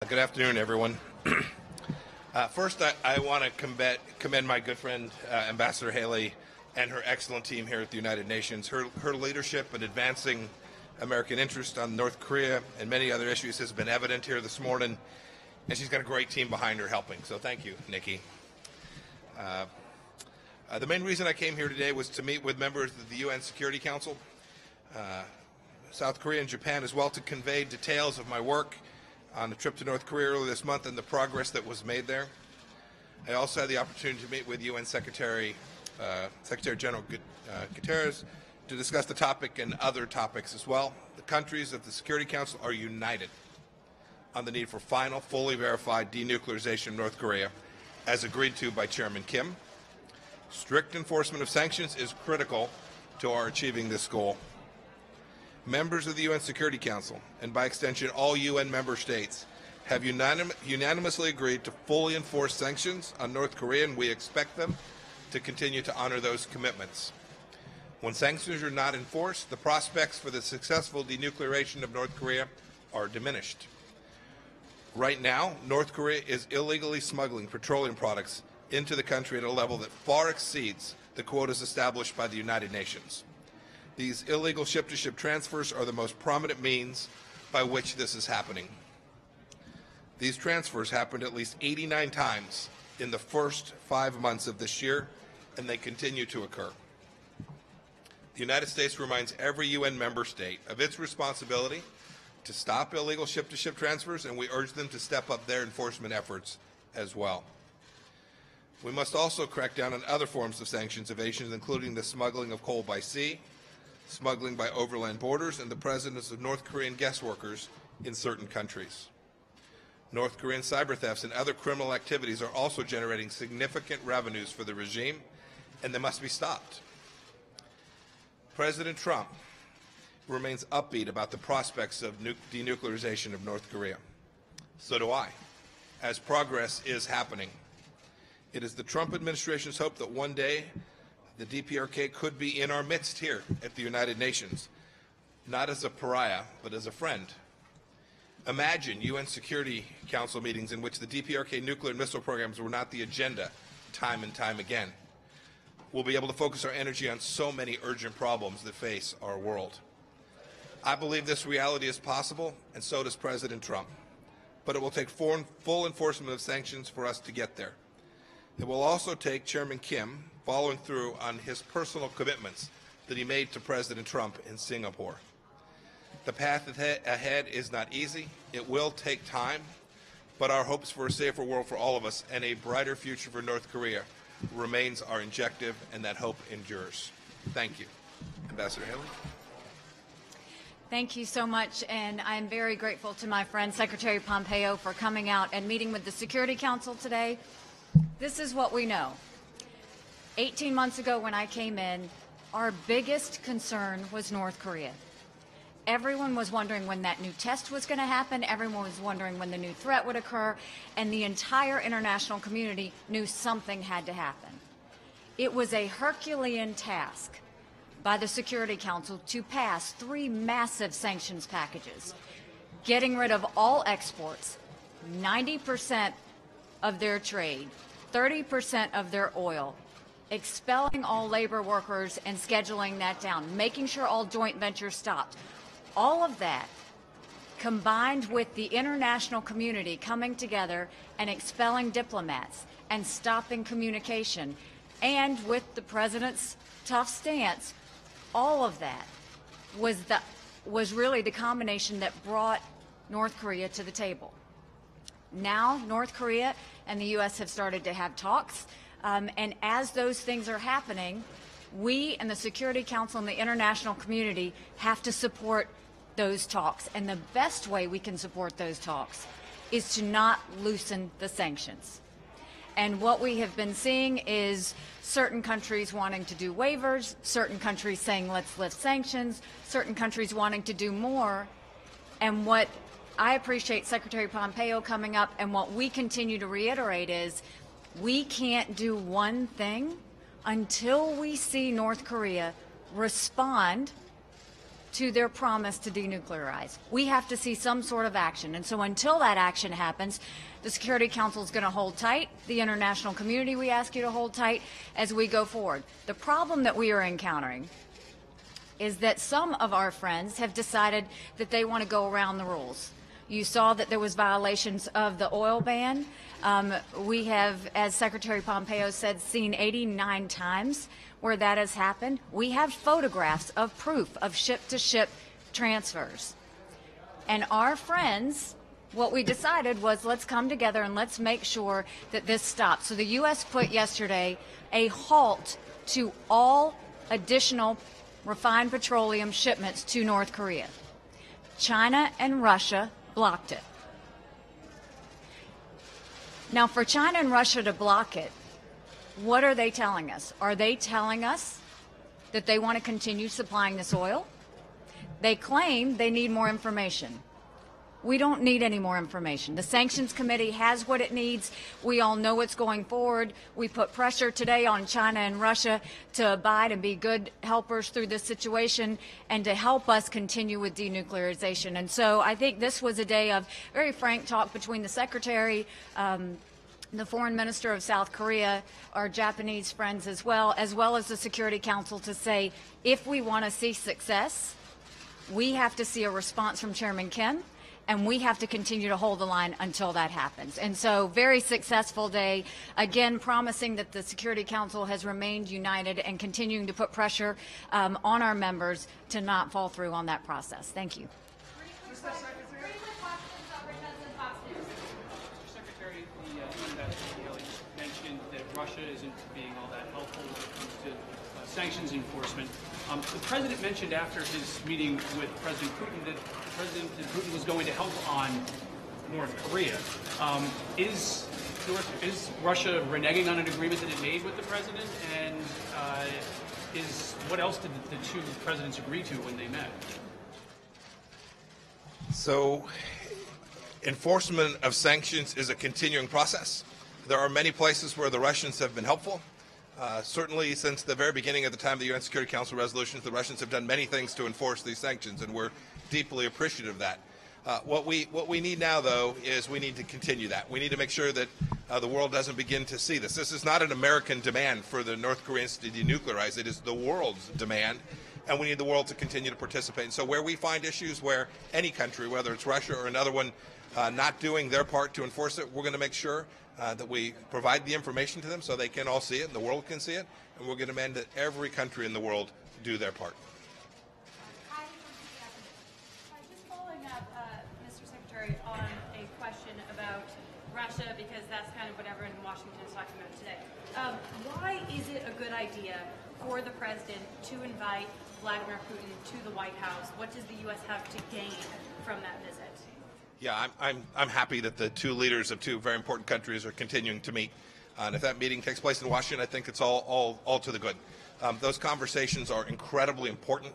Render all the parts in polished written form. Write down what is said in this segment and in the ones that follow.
Good afternoon, everyone. First, I want to commend my good friend, Ambassador Haley, and her excellent team here at the United Nations. Her leadership in advancing American interest on North Korea and many other issues has been evident here this morning, and she's got a great team behind her helping. So thank you, Nikki. The main reason I came here today was to meet with members of the UN Security Council, South Korea and Japan as well, to convey details of my work on a trip to North Korea earlier this month and the progress that was made there. I also had the opportunity to meet with UN Secretary General Guterres to discuss the topic and other topics as well. The countries of the Security Council are united on the need for final, fully verified denuclearization of North Korea, as agreed to by Chairman Kim. Strict enforcement of sanctions is critical to our achieving this goal. Members of the UN Security Council, and by extension all UN member states, have unanimously agreed to fully enforce sanctions on North Korea, and we expect them to continue to honor those commitments. When sanctions are not enforced, the prospects for the successful denuclearization of North Korea are diminished. Right now, North Korea is illegally smuggling petroleum products into the country at a level that far exceeds the quotas established by the United Nations. These illegal ship-to-ship transfers are the most prominent means by which this is happening. These transfers happened at least 89 times in the first 5 months of this year, and they continue to occur. The United States reminds every UN member state of its responsibility to stop illegal ship-to-ship transfers, and we urge them to step up their enforcement efforts as well. We must also crack down on other forms of sanctions evasion, including the smuggling of coal by sea, smuggling by overland borders, and the presence of North Korean guest workers in certain countries. North Korean cyber thefts and other criminal activities are also generating significant revenues for the regime, and they must be stopped. President Trump remains upbeat about the prospects of denuclearization of North Korea. So do I, as progress is happening. It is the Trump administration's hope that one day the DPRK could be in our midst here at the United Nations, not as a pariah, but as a friend. Imagine UN Security Council meetings in which the DPRK nuclear and missile programs were not the agenda time and time again. We'll be able to focus our energy on so many urgent problems that face our world. I believe this reality is possible, and so does President Trump. But it will take full enforcement of sanctions for us to get there. It will also take Chairman Kim following through on his personal commitments that he made to President Trump in Singapore. The path ahead is not easy. It will take time, but our hopes for a safer world for all of us and a brighter future for North Korea remains our objective, and that hope endures. Thank you. Ambassador Haley. Thank you so much, and I'm very grateful to my friend Secretary Pompeo for coming out and meeting with the Security Council today. This is what we know. 18 months ago when I came in, our biggest concern was North Korea. Everyone was wondering when that new test was going to happen. Everyone was wondering when the new threat would occur, and the entire international community knew something had to happen. It was a Herculean task by the Security Council to pass 3 massive sanctions packages, getting rid of all exports, 90% of their trade, 30% of their oil, expelling all labor workers and scheduling that down, making sure all joint ventures stopped. All of that, combined with the international community coming together and expelling diplomats and stopping communication, and with the president's tough stance, all of that was really the combination that brought North Korea to the table. Now, North Korea and the U.S. have started to have talks, and as those things are happening, we and the Security Council and the international community have to support those talks. And the best way we can support those talks is to not loosen the sanctions. And what we have been seeing is certain countries wanting to do waivers, certain countries saying let's lift sanctions, certain countries wanting to do more. And what I appreciate Secretary Pompeo coming up, and what we continue to reiterate is we can't do one thing until we see North Korea respond to their promise to denuclearize. We have to see some sort of action. And so until that action happens, the Security Council is going to hold tight. The international community, we ask you to hold tight as we go forward. The problem that we are encountering is that some of our friends have decided that they want to go around the rules. You saw that there was violations of the oil ban. We have, as Secretary Pompeo said, seen 89 times where that has happened. We have photographs of proof of ship-to-ship transfers. And our friends, what we decided was, let's come together and let's make sure that this stops. So the U.S. put yesterday a halt to all additional refined petroleum shipments to North Korea. China and Russia blocked it. Now, for China and Russia to block it, what are they telling us? Are they telling us that they want to continue supplying this oil? They claim they need more information. We don't need any more information. The Sanctions Committee has what it needs. We all know what's going forward. We put pressure today on China and Russia to abide and be good helpers through this situation and to help us continue with denuclearization. And so I think this was a day of very frank talk between the Secretary, the Foreign Minister of South Korea, our Japanese friends as well as the Security Council, to say, if we want to see success, we have to see a response from Chairman Kim, and we have to continue to hold the line until that happens. And so, very successful day, again promising that the Security Council has remained united and continuing to put pressure on our members to not fall through on that process. Thank you. Russia isn't being all that helpful when it comes to sanctions enforcement. The President mentioned after his meeting with President Putin that President Putin was going to help on North Korea. Is Russia reneging on an agreement that it made with the President? And what else did the two presidents agree to when they met? So, enforcement of sanctions is a continuing process. There are many places where the Russians have been helpful. Certainly since the very beginning of the time of the UN Security Council resolutions, the Russians have done many things to enforce these sanctions, and we're deeply appreciative of that. What we need now, though, is we need to continue that. We need to make sure that the world doesn't begin to see this. This is not an American demand for the North Koreans to denuclearize. It is the world's demand, and we need the world to continue to participate. And so where we find issues where any country, whether it's Russia or another one, not doing their part to enforce it, we're going to make sure that we provide the information to them so they can all see it and the world can see it, and we're going to demand that every country in the world do their part. Just following up, Mr. Secretary, on a question about Russia, because that's kind of what everyone in Washington is talking about today. Why is it a good idea for the President to invite Vladimir Putin to the White House? What does the U.S. have to gain from that visit? Yeah, I'm happy that the two leaders of two very important countries are continuing to meet. And if that meeting takes place in Washington, I think it's all to the good. Those conversations are incredibly important.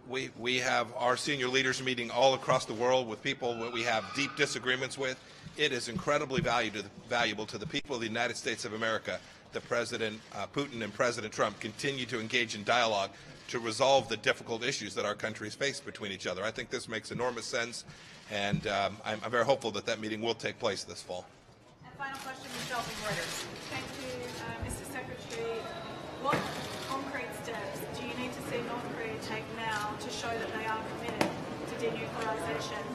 We have our senior leaders meeting all across the world with people that we have deep disagreements with. It is incredibly valuable to the people of the United States of America that President Putin and President Trump continue to engage in dialogue to resolve the difficult issues that our countries face between each other. I think this makes enormous sense, and I'm very hopeful that that meeting will take place this fall. And final question, Michelle from Reuters. Thank you, Mr. Secretary. What concrete steps do you need to see North Korea take now to show that they are committed to denuclearization?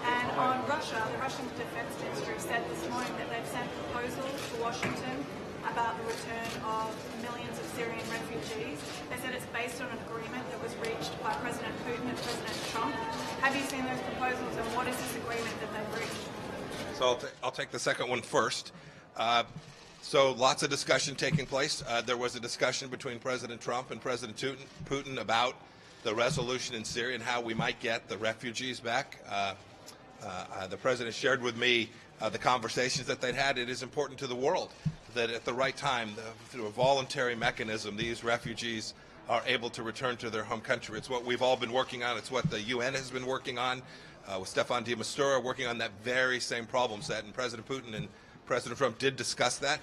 And on Russia, the Russian Defense Ministry said this morning that they've sent proposals to Washington about the return of millions of Syrian refugees. They said it's based on an agreement that was reached by President Putin and President Trump. Have you seen those proposals, and what is this agreement that they've reached? So I'll take the second one first. So lots of discussion taking place. There was a discussion between President Trump and President Putin about the resolution in Syria and how we might get the refugees back. The President shared with me the conversations that they'd had. It is important to the world that at the right time, through a voluntary mechanism, these refugees are able to return to their home country. It's what we've all been working on. It's what the UN has been working on, with Staffan de Mistura working on that very same problem set. And President Putin and President Trump did discuss that.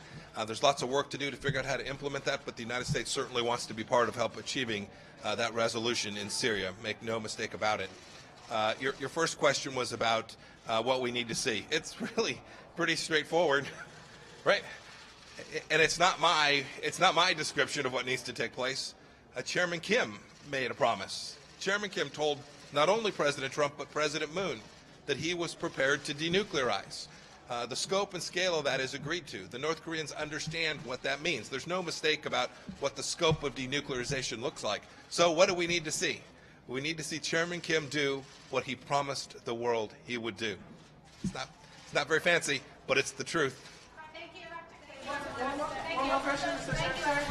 There's lots of work to do to figure out how to implement that, but the United States certainly wants to be part of help achieving that resolution in Syria. Make no mistake about it. Your first question was about what we need to see. It's really pretty straightforward, right? And it's not my description of what needs to take place. Chairman Kim made a promise. Chairman Kim told not only President Trump but President Moon that he was prepared to denuclearize. The scope and scale of that is agreed to. The North Koreans understand what that means. There's no mistake about what the scope of denuclearization looks like. So what do we need to see? We need to see Chairman Kim do what he promised the world he would do. It's not very fancy, but it's the truth. Thank you. One more question, Mr. Secretary.